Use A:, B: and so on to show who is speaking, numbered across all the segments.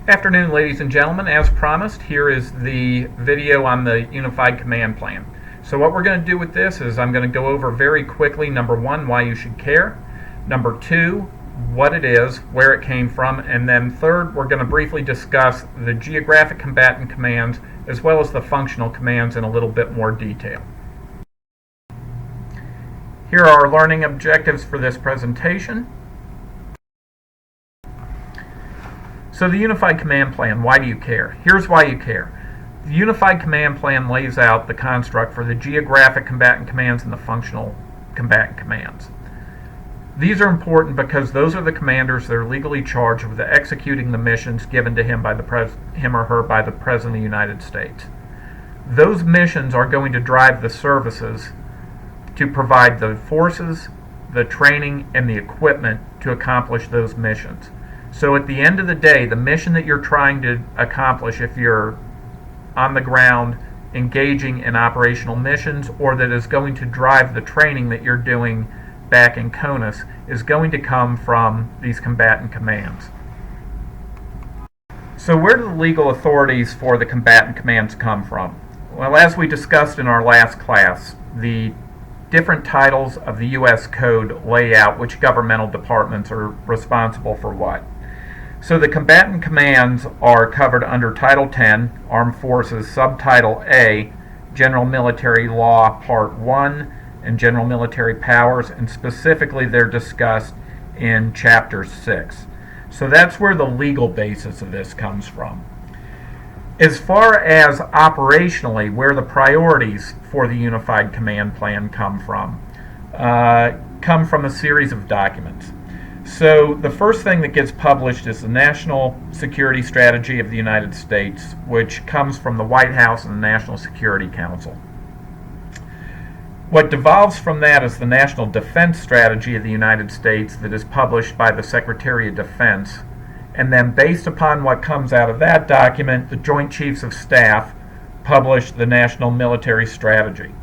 A: Afternoon, ladies and gentlemen. As promised, here is the video on the Unified Command Plan. So what we're going to do with this is I'm going to go over very quickly, number one, why you should care, number two, what it is, where it came from, and then third, we're going to briefly discuss the geographic combatant commands as well as the functional commands in a little bit more detail. Here are our learning objectives for this presentation. So the Unified Command Plan, why do you care? Here's why you care. The Unified Command Plan lays out the construct for the geographic combatant commands and the functional combatant commands. These are important because those are the commanders that are legally charged with executing the missions given to him or her by the President of the United States. Those missions are going to drive the services to provide the forces, the training, and the equipment to accomplish those missions. So at the end of the day, the mission that you're trying to accomplish, if you're on the ground engaging in operational missions, or that is going to drive the training that you're doing back in CONUS, is going to come from these combatant commands. So where do the legal authorities for the combatant commands come from? Well, as we discussed in our last class, the different titles of the U.S. Code lay out which governmental departments are responsible for what. So the combatant commands are covered under Title 10, Armed Forces, Subtitle A, General Military Law, Part 1, and General Military Powers, and specifically they're discussed in Chapter 6. So that's where the legal basis of this comes from. As far as operationally, where the priorities for the Unified Command Plan come from a series of documents. So the first thing that gets published is the National Security Strategy of the United States, which comes from the White House and the National Security Council. What devolves from that is the National Defense Strategy of the United States that is published by the Secretary of Defense. And then based upon what comes out of that document, the Joint Chiefs of Staff publish the National Military Strategy.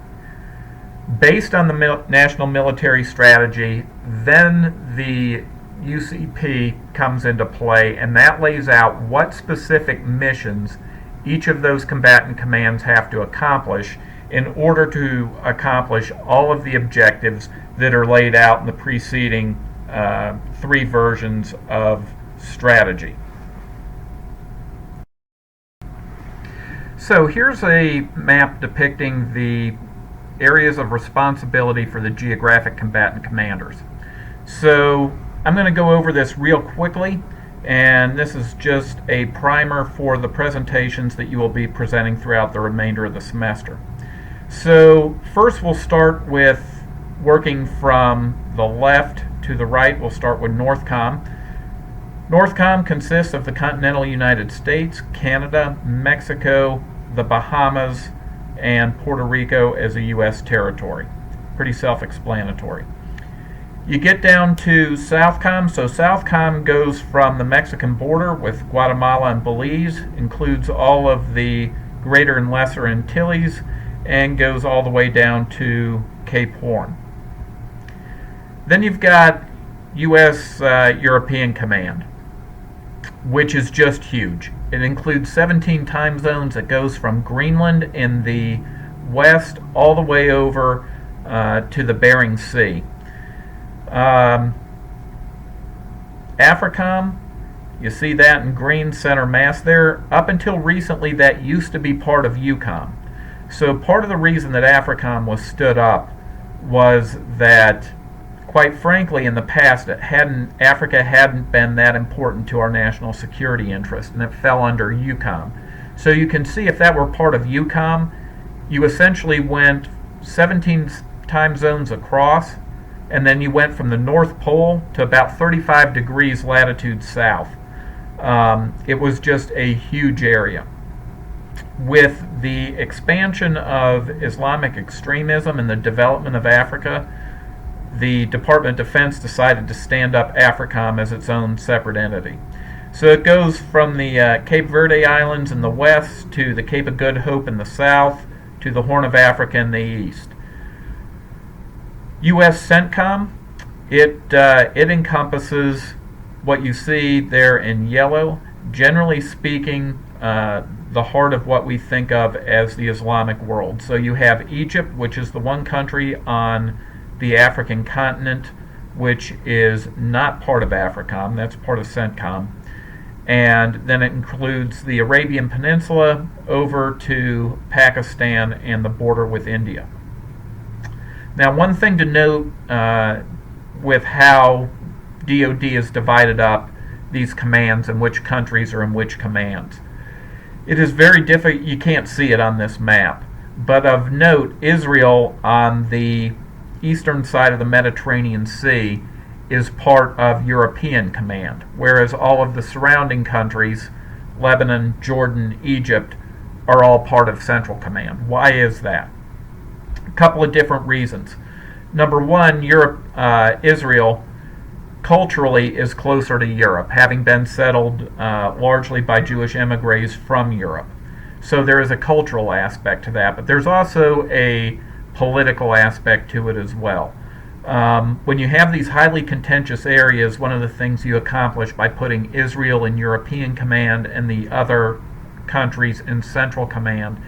A: Based on the National Military Strategy, then the UCP comes into play, and that lays out what specific missions each of those combatant commands have to accomplish in order to accomplish all of the objectives that are laid out in the preceding three versions of strategy. So here's a map depicting the areas of responsibility for the geographic combatant commanders. So I'm going to go over this real quickly, and this is just a primer for the presentations that you will be presenting throughout the remainder of the semester. So first we'll start with working from the left to the right. We'll start with NORTHCOM. NORTHCOM consists of the continental United States, Canada, Mexico, the Bahamas, and Puerto Rico as a U.S. territory. Pretty self-explanatory. You get down to SOUTHCOM. So SOUTHCOM goes from the Mexican border with Guatemala and Belize, includes all of the Greater and Lesser Antilles, and goes all the way down to Cape Horn. Then you've got U.S. European Command, which is just huge. It includes 17 time zones. It goes from Greenland in the west all the way over to the Bering Sea. AFRICOM, you see that in green center mass there. Up until recently, that used to be part of EUCOM. So part of the reason that AFRICOM was stood up was that, quite frankly, in the past, Africa hadn't been that important to our national security interest, and it fell under EUCOM. So you can see if that were part of EUCOM, you essentially went 17 time zones across, and then you went from the North Pole to about 35 degrees latitude south. It was just a huge area. With the expansion of Islamic extremism and the development of Africa, the Department of Defense decided to stand up AFRICOM as its own separate entity. So it goes from the Cape Verde Islands in the west to the Cape of Good Hope in the south to the Horn of Africa in the east. U.S. CENTCOM, it encompasses what you see there in yellow. generally speaking, the heart of what we think of as the Islamic world. So you have Egypt, which is the one country on the African continent which is not part of AFRICOM, that's part of CENTCOM. And then it includes the Arabian Peninsula over to Pakistan and the border with India. Now, one thing to note with how DoD is divided up these commands and which countries are in which commands. It is very difficult, you can't see it on this map, but of note, Israel on the eastern side of the Mediterranean Sea is part of European Command, whereas all of the surrounding countries, Lebanon, Jordan, Egypt, are all part of Central Command. Why is that? A couple of different reasons. Number one, Israel culturally is closer to Europe, having been settled largely by Jewish emigres from Europe. So there is a cultural aspect to that, but there's also a political aspect to it as well. When you have these highly contentious areas, one of the things you accomplish by putting Israel in European Command and the other countries in Central Command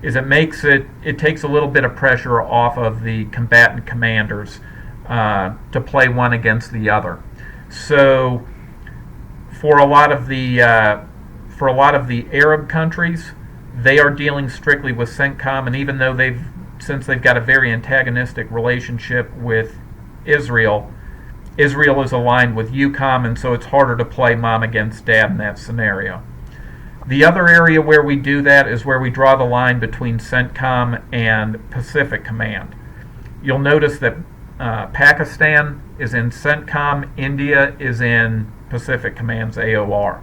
A: is it takes a little bit of pressure off of the combatant commanders to play one against the other. So for a lot of the Arab countries, they are dealing strictly with CENTCOM, and even though since they've got a very antagonistic relationship with Israel is aligned with EUCOM, and so it's harder to play mom against dad in that scenario. The other area where we do that is where we draw the line between CENTCOM and Pacific Command. You'll notice that Pakistan is in CENTCOM, India is in Pacific Command's AOR.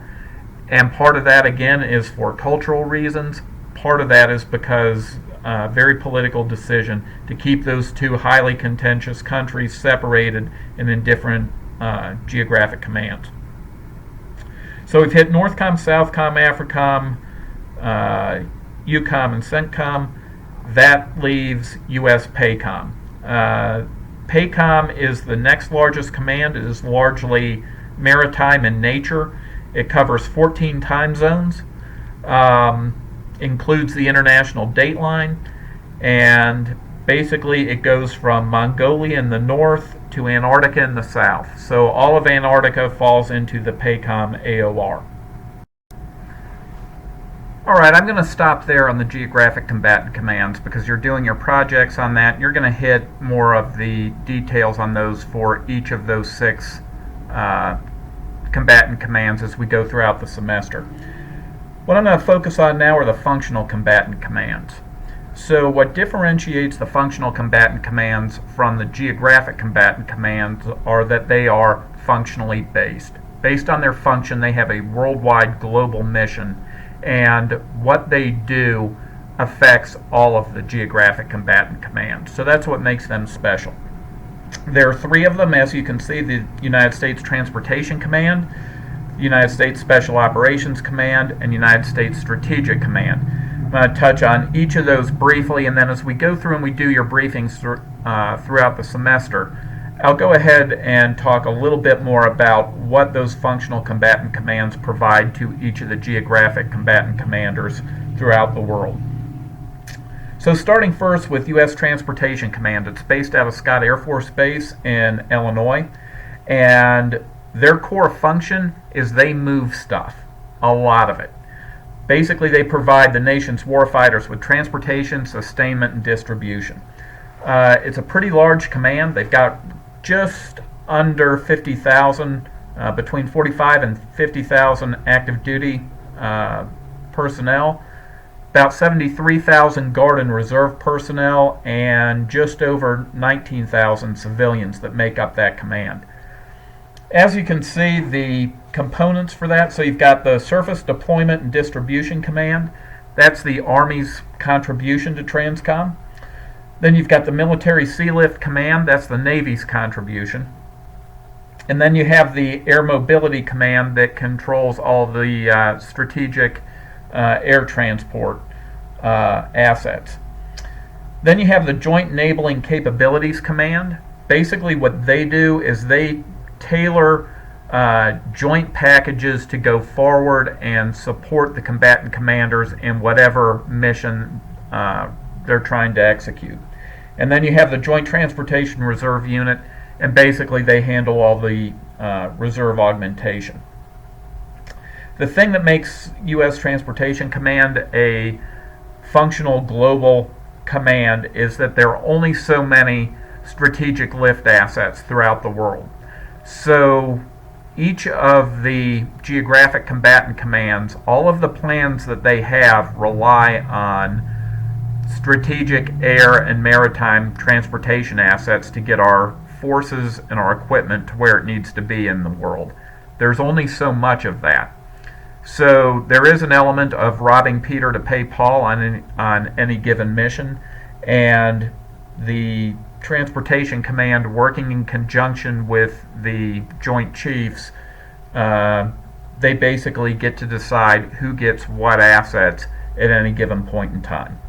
A: And part of that, again, is for cultural reasons. Part of that is because very political decision to keep those two highly contentious countries separated and in different geographic commands. So we've hit NORTHCOM, SOUTHCOM, AFRICOM, EUCOM, and CENTCOM. That leaves U.S. PACOM. PACOM is the next largest command. It is largely maritime in nature. It covers 14 time zones. Includes the international date line, and basically it goes from Mongolia in the north to Antarctica in the south. So all of Antarctica falls into the PACOM AOR. Alright, I'm going to stop there on the geographic combatant commands because you're doing your projects on that. You're going to hit more of the details on those for each of those 6 combatant commands as we go throughout the semester. What I'm going to focus on now are the functional combatant commands. So what differentiates the functional combatant commands from the geographic combatant commands are that they are functionally based. Based on their function, they have a worldwide global mission, and what they do affects all of the geographic combatant commands. So that's what makes them special. There are 3 of them, as you can see: the United States Transportation Command, United States Special Operations Command, and United States Strategic Command. I'm going to touch on each of those briefly, and then as we go through and we do your briefings throughout the semester, I'll go ahead and talk a little bit more about what those functional combatant commands provide to each of the geographic combatant commanders throughout the world. So starting first with U.S. Transportation Command. It's based out of Scott Air Force Base in Illinois, and their core function is they move stuff, a lot of it. Basically, they provide the nation's warfighters with transportation, sustainment, and distribution. It's a pretty large command. They've got just under 50,000, between 45 and 50,000 active duty personnel, about 73,000 Guard and Reserve personnel, and just over 19,000 civilians that make up that command. As you can see, the components for that, so you've got the Surface Deployment and Distribution Command. That's the Army's contribution to TRANSCOM. Then you've got the Military Sealift Command. That's the Navy's contribution. And then you have the Air Mobility Command that controls all the strategic air transport assets. Then you have the Joint Enabling Capabilities Command. Basically what they do is they tailor joint packages to go forward and support the combatant commanders in whatever mission they're trying to execute. And then you have the Joint Transportation Reserve Unit, and basically they handle all the reserve augmentation. The thing that makes U.S. Transportation Command a functional global command is that there are only so many strategic lift assets throughout the world. So each of the geographic combatant commands, all of the plans that they have rely on strategic air and maritime transportation assets to get our forces and our equipment to where it needs to be in the world. There's only so much of that. So there is an element of robbing Peter to pay Paul on any given mission, and the Transportation Command, working in conjunction with the Joint Chiefs, they basically get to decide who gets what assets at any given point in time.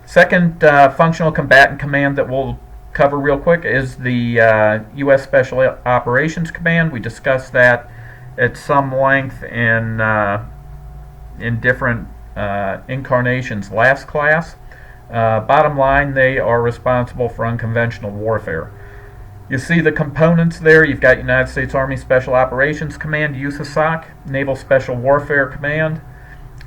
A: Second functional combatant command that we'll cover real quick is the U.S. Special Operations Command. We discussed that at some length in different incarnations last class. Bottom line, they are responsible for unconventional warfare. You see the components there. You've got United States Army Special Operations Command, USASOC, Naval Special Warfare Command,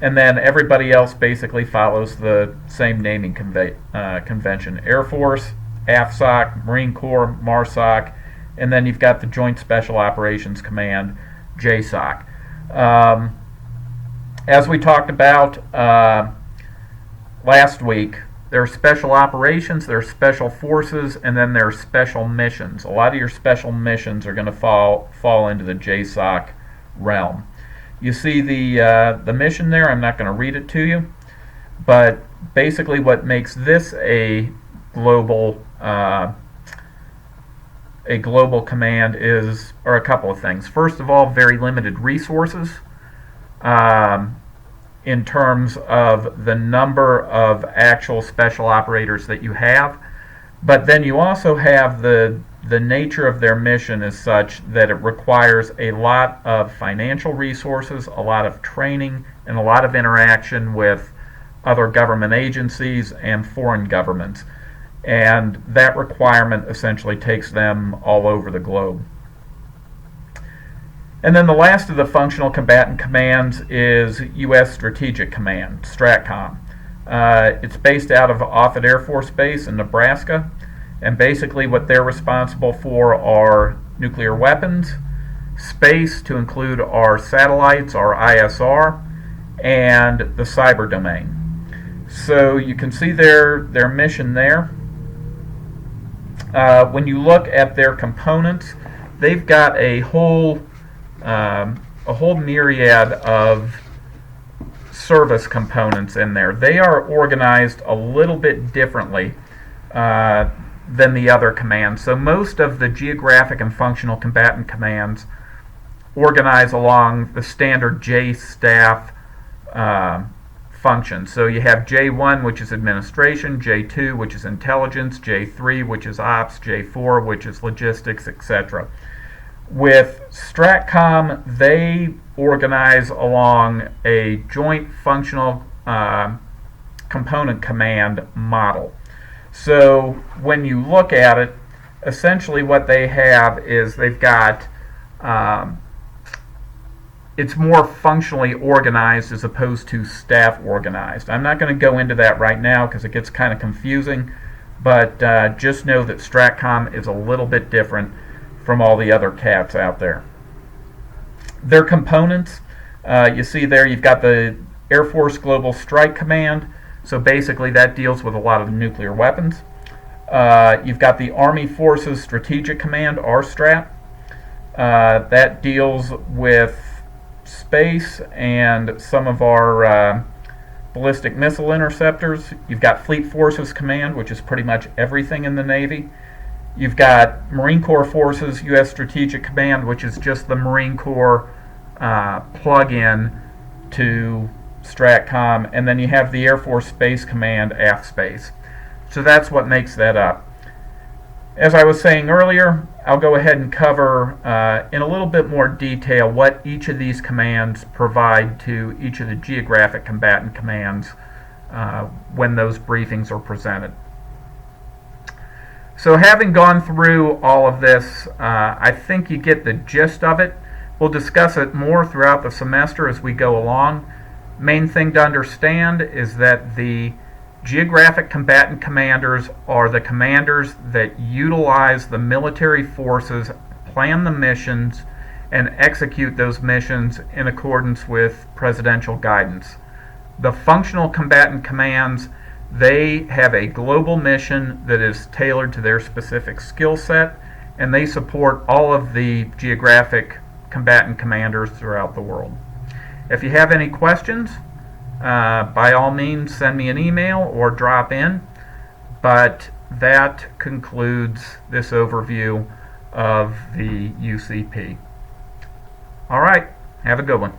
A: and then everybody else basically follows the same naming convention. Air Force, AFSOC, Marine Corps, MARSOC, and then you've got the Joint Special Operations Command, JSOC. As we talked about last week, there are special operations, there are special forces, and then there are special missions. A lot of your special missions are going to fall into the JSOC realm. You see the mission there. I'm not going to read it to you, but basically what makes this a global command are a couple of things. First of all, very limited resources in terms of the number of actual special operators that you have, but then you also have the nature of their mission is such that it requires a lot of financial resources, a lot of training, and a lot of interaction with other government agencies and foreign governments. And that requirement essentially takes them all over the globe. And then the last of the functional combatant commands is U.S. Strategic Command, STRATCOM. It's based out of Offutt Air Force Base in Nebraska, and basically what they're responsible for are nuclear weapons, space to include our satellites, our ISR, and the cyber domain. So you can see their mission there. When you look at their components, they've got a whole myriad of service components in there. They are organized a little bit differently than the other commands. So most of the geographic and functional combatant commands organize along the standard JSTAF functions. So you have J1, which is administration, J2, which is intelligence, J3, which is ops, J4, which is logistics, etc. With STRATCOM, they organize along a joint functional component command model. So when you look at it, essentially what they have is they've got it's more functionally organized as opposed to staff organized. I'm not going to go into that right now because it gets kind of confusing, but just know that STRATCOM is a little bit different from all the other CATs out there. Their components, you see there, you've got the Air Force Global Strike Command, so basically that deals with a lot of nuclear weapons. You've got the Army Forces Strategic Command, RSTRAT, that deals with space and some of our ballistic missile interceptors. You've got Fleet Forces Command, which is pretty much everything in the Navy. You've got Marine Corps Forces U.S. Strategic Command, which is just the Marine Corps plug-in to STRATCOM, and then you have the Air Force Space Command, AFSpace. So that's what makes that up. As I was saying earlier, I'll go ahead and cover in a little bit more detail what each of these commands provide to each of the geographic combatant commands when those briefings are presented. So having gone through all of this, I think you get the gist of it. We'll discuss it more throughout the semester as we go along. Main thing to understand is that the geographic combatant commanders are the commanders that utilize the military forces, plan the missions, and execute those missions in accordance with presidential guidance. The functional combatant commands, they have a global mission that is tailored to their specific skill set, and they support all of the geographic combatant commanders throughout the world. If you have any questions, by all means send me an email or drop in, but that concludes this overview of the UCP. All right, have a good one.